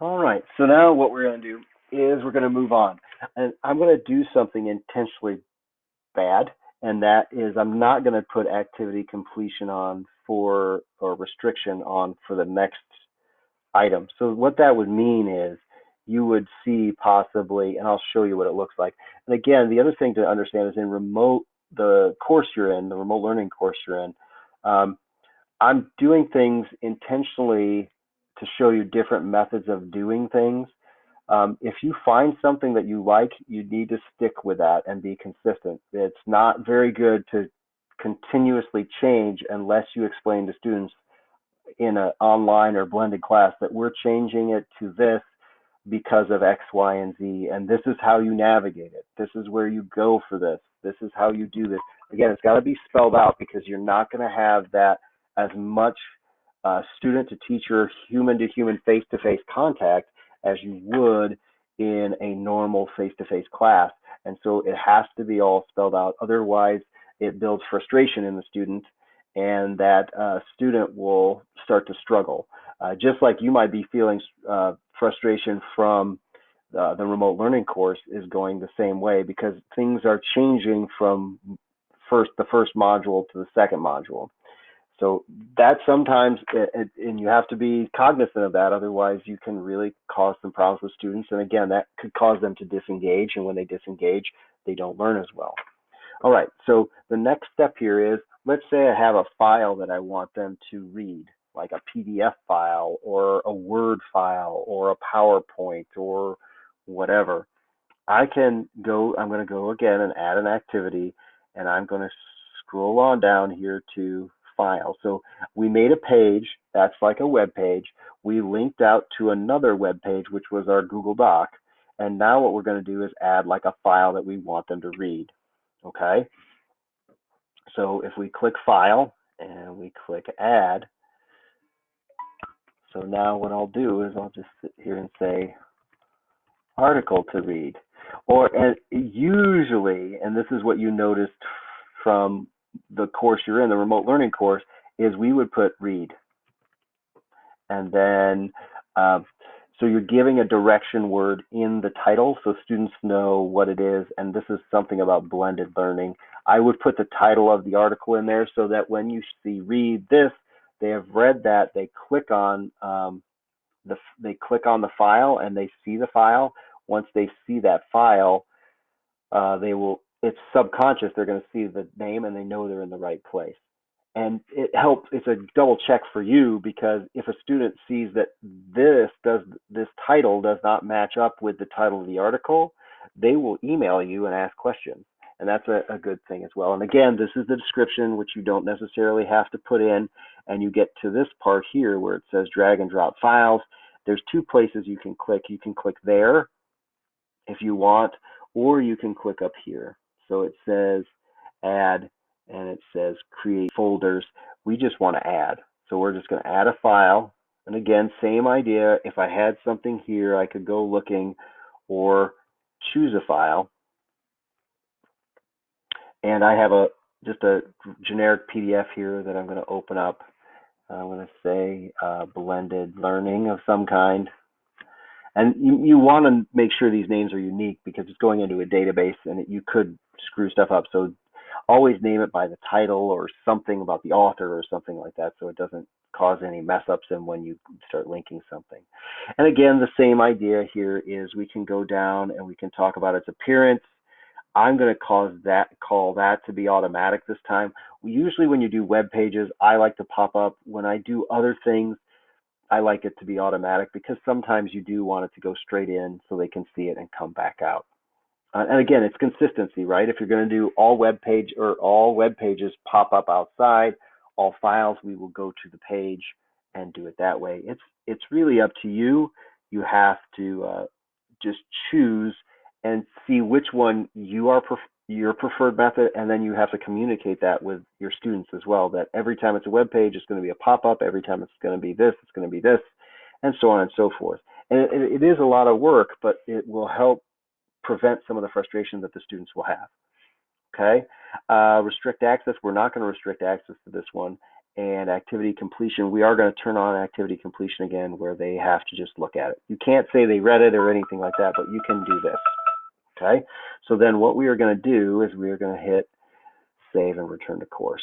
All right, so now what we're going to do is we're going to move on. And I'm going to do something intentionally bad, and that is I'm not going to put activity completion on for, or restriction on for the next item. So what that would mean is you would see possibly, and I'll show you what it looks like. And again, the other thing to understand is in remote, the course you're in, the remote learning course you're in, um, I'm doing things intentionally to show you different methods of doing things. If you find something that you like, you need to stick with that and be consistent. It's not very good to continuously change unless you explain to students in an online or blended class that we're changing it to this because of X, Y, and Z, and this is how you navigate it. This is where you go for this. This is how you do this. Again, it's got to be spelled out because you're not going to have that as much student to teacher, human to human, face to face contact as you would in a normal face to face class. And so it has to be all spelled out. Otherwise, it builds frustration in the student, and that student will start to struggle. Just like you might be feeling frustration from the remote learning course is going the same way because things are changing from the first module to the second module. So that sometimes, and you have to be cognizant of that, otherwise you can really cause some problems with students. And again, that could cause them to disengage, and when they disengage, they don't learn as well. All right, so the next step here is, let's say I have a file that I want them to read, like a PDF file or a Word file or a PowerPoint or whatever. I'm going to go again and add an activity, and I'm going to scroll on down here to file. So we made a page, that's like a web page. We linked out to another web page, which was our Google Doc. And now what we're going to do is add like a file that we want them to read. Okay, so if we click File and we click Add, so now what I'll do is I'll just sit here and say article to read. And usually, and this is what you noticed from the course you're in, the remote learning course, is we would put read. And then, so you're giving a direction word in the title so students know what it is. And this is something about blended learning. I would put the title of the article in there so that when you see read this, they have read that, they click on the file and they see the file. Once they see that file, it's subconscious, they're going to see the name and they know they're in the right place. And it helps, it's a double check for you, because if a student sees that this title does not match up with the title of the article, they will email you and ask questions. And that's a good thing as well. And again, this is the description, which you don't necessarily have to put in. And you get to this part here where it says drag and drop files. There's two places you can click. You can click there if you want, or you can click up here. So it says add, and it says create folders. We just want to add. So we're just going to add a file. And again, same idea. If I had something here, I could go looking or choose a file. And I have just a generic PDF here that I'm going to open up. I'm going to say blended learning of some kind. And you want to make sure these names are unique because it's going into a database and you could screw stuff up. So always name it by the title or something about the author or something like that, so it doesn't cause any mess ups in when you start linking something. And again, the same idea here is we can go down and we can talk about its appearance. I'm going to call that to be automatic this time. Usually when you do web pages, I like to pop up. When I do other things, I like it to be automatic because sometimes you do want it to go straight in so they can see it and come back out. And again, it's consistency, right? If you're going to do all web pages pop up outside, all files, we will go to the page and do it that way. It's really up to you. You have to just choose and see which one your preferred method, and then you have to communicate that with your students as well, that every time it's a web page, it's going to be a pop-up. Every time it's going to be this, it's going to be this, and so on and so forth. And it is a lot of work, but it will help prevent some of the frustration that the students will have. Okay, restrict access. We're not going to restrict access to this one. and activity completion, we are going to turn on activity completion again where they have to just look at it. You can't say they read it or anything like that, but you can do this. Okay, so then what we are going to do is we are going to hit save and return to course.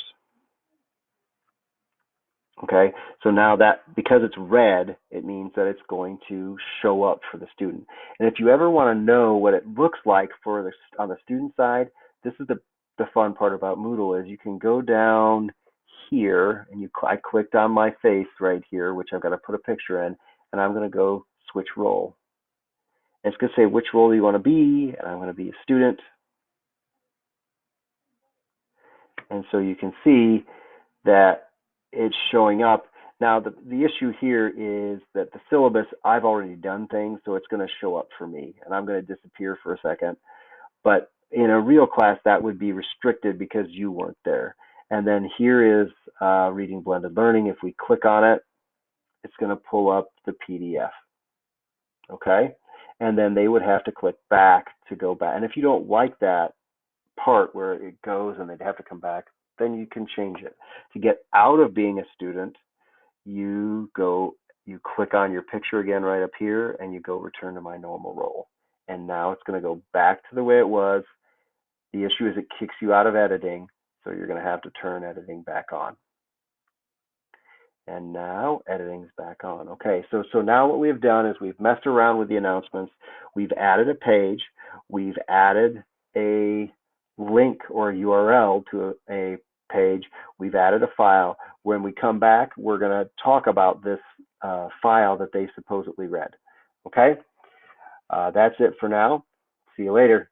Okay, so now that, because it's red, it means that it's going to show up for the student. And if you ever want to know what it looks like for the, on the student side, this is the fun part about Moodle, is you can go down here, and I clicked on my face right here, which I've got to put a picture in, and I'm going to go switch role. And it's going to say, which role do you want to be? And I'm going to be a student. And so you can see that it's showing up. Now, the issue here is that the syllabus, I've already done things, so it's going to show up for me. And I'm going to disappear for a second. But in a real class, that would be restricted because you weren't there. And then here is Reading Blended Learning. If we click on it, it's going to pull up the PDF. Okay? And then they would have to click back to go back. And if you don't like that part where it goes and they'd have to come back, then you can change it. To get out of being a student, you click on your picture again right up here, and you go return to my normal role. And now it's going to go back to the way it was. The issue is it kicks you out of editing, so you're going to have to turn editing back on. And now editing's back on. Okay, so now what we've done is we've messed around with the announcements. We've added a page. We've added a link or a URL to a page. We've added a file. When we come back, we're going to talk about this file that they supposedly read. Okay, that's it for now. See you later.